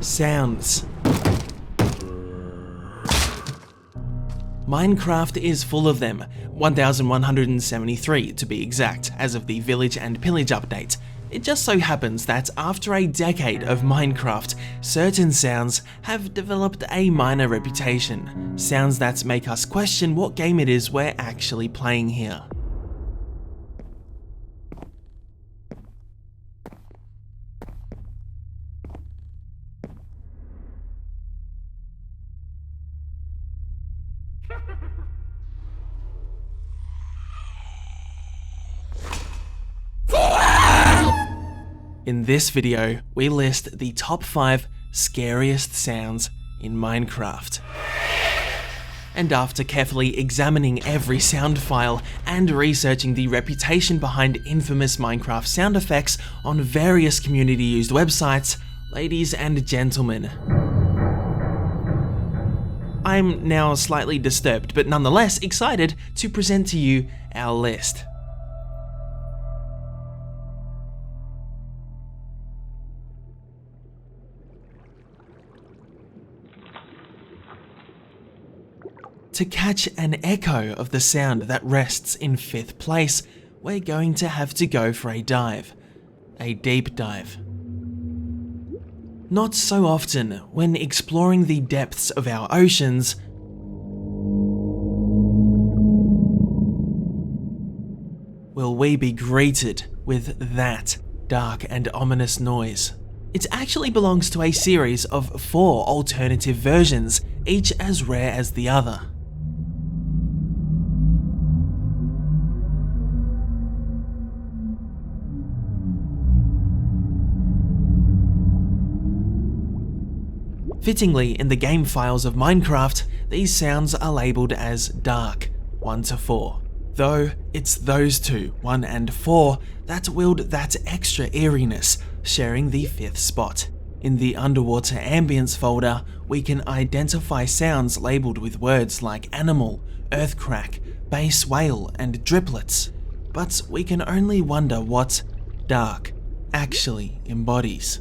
Sounds. Minecraft is full of them, 1,173 to be exact, as of the Village and Pillage update. It just so happens that after a decade of Minecraft, certain sounds have developed a minor reputation, sounds that make us question what game it is we're actually playing here. In this video, we list the top 5 scariest sounds in Minecraft. And after carefully examining every sound file and researching the reputation behind infamous Minecraft sound effects on various community-used websites, ladies and gentlemen, I'm now slightly disturbed, but nonetheless excited to present to you our list. To catch an echo of the sound that rests in 5th place, we're going to have to go for a dive. A deep dive. Not so often, when exploring the depths of our oceans, will we be greeted with that dark and ominous noise. It actually belongs to a series of 4 alternative versions, each as rare as the other. Fittingly, in the game files of Minecraft, these sounds are labelled as dark, 1 to 4. Though it's those two, 1 and 4, that wield that extra eeriness, sharing the 5th spot. In the underwater ambience folder, we can identify sounds labelled with words like animal, earthcrack, bass whale, and driplets, but we can only wonder what dark actually embodies.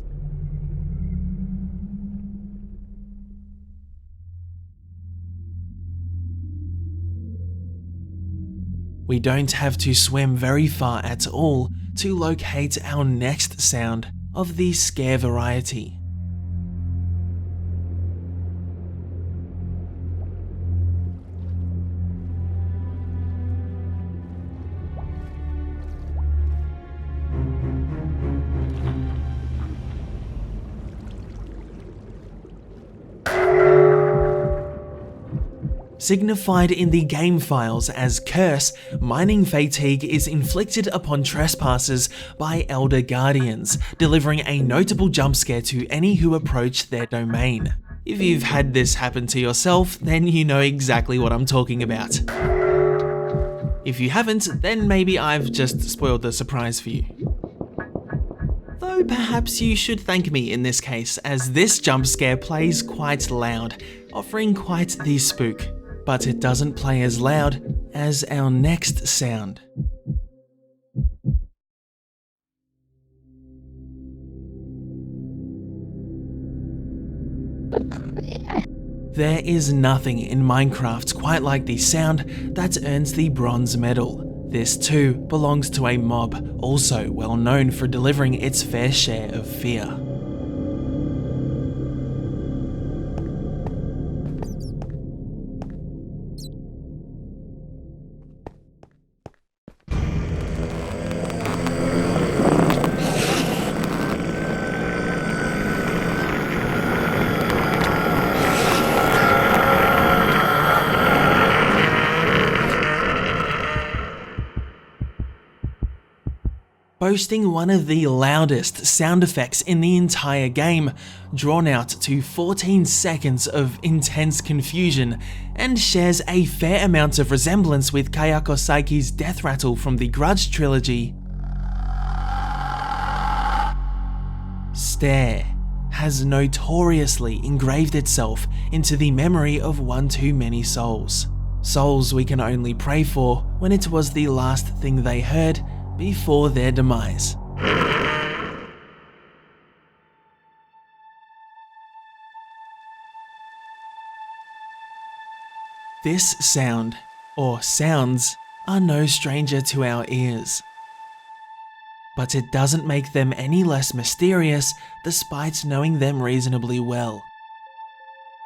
We don't have to swim very far at all to locate our next sound of the scare variety. Signified in the game files as curse, mining fatigue is inflicted upon trespassers by Elder Guardians, delivering a notable jump scare to any who approach their domain. If you've had this happen to yourself, then you know exactly what I'm talking about. If you haven't, then maybe I've just spoiled the surprise for you. Though perhaps you should thank me in this case, as this jump scare plays quite loud, offering quite the spook. But it doesn't play as loud as our next sound. There is nothing in Minecraft quite like the sound that earns the bronze medal. This too belongs to a mob also well known for delivering its fair share of fear. Boasting one of the loudest sound effects in the entire game, drawn out to 14 seconds of intense confusion, and shares a fair amount of resemblance with Kayako Saiki's death rattle from the Grudge trilogy. Stare has notoriously engraved itself into the memory of one too many souls. Souls we can only pray for when it was the last thing they heard before their demise. This sound, or sounds, are no stranger to our ears. But it doesn't make them any less mysterious despite knowing them reasonably well.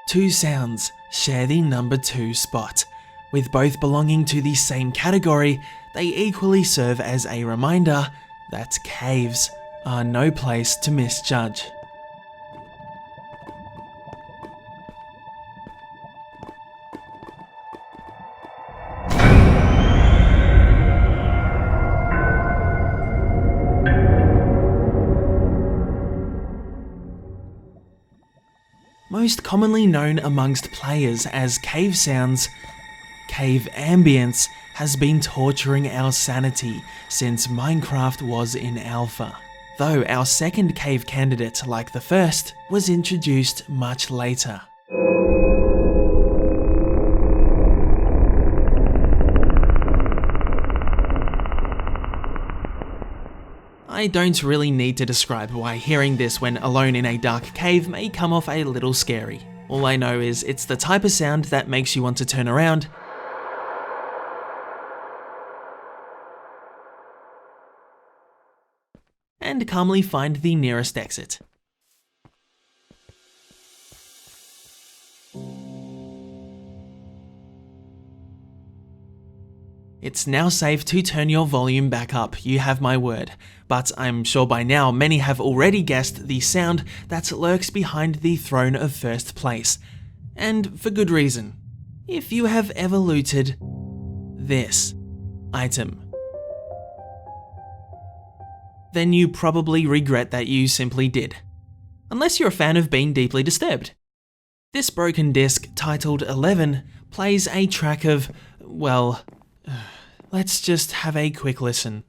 Two sounds share the number 2 spot. With both belonging to the same category, they equally serve as a reminder that caves are no place to misjudge. Most commonly known amongst players as cave sounds, cave ambience has been torturing our sanity since Minecraft was in alpha. Though our second cave candidate, like the first, was introduced much later. I don't really need to describe why hearing this when alone in a dark cave may come off a little scary. All I know is it's the type of sound that makes you want to turn around and calmly find the nearest exit. It's now safe to turn your volume back up, you have my word, but I'm sure by now many have already guessed the sound that lurks behind the throne of first place. And for good reason. If you have ever looted this item, then you probably regret that you simply did. Unless you're a fan of being deeply disturbed. This broken disc, titled 11, plays a track of, well, let's just have a quick listen.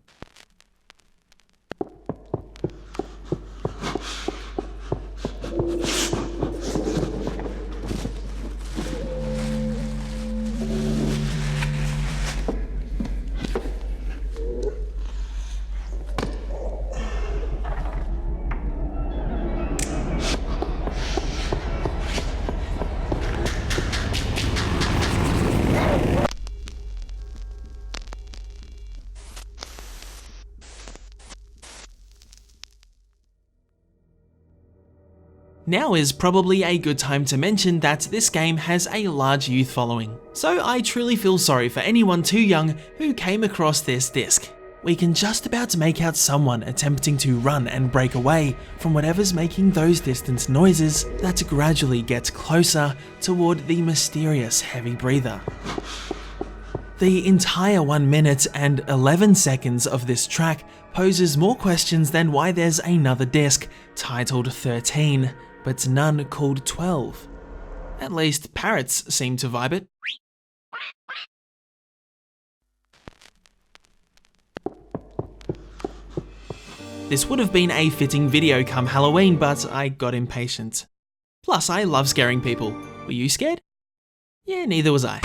Now is probably a good time to mention that this game has a large youth following, so I truly feel sorry for anyone too young who came across this disc. We can just about make out someone attempting to run and break away from whatever's making those distant noises that gradually get closer toward the mysterious heavy breather. The entire 1 minute and 11 seconds of this track poses more questions than why there's another disc titled 13, but none called 12. At least parrots seem to vibe it. This would have been a fitting video come Halloween, but I got impatient. Plus, I love scaring people. Were you scared? Yeah, neither was I.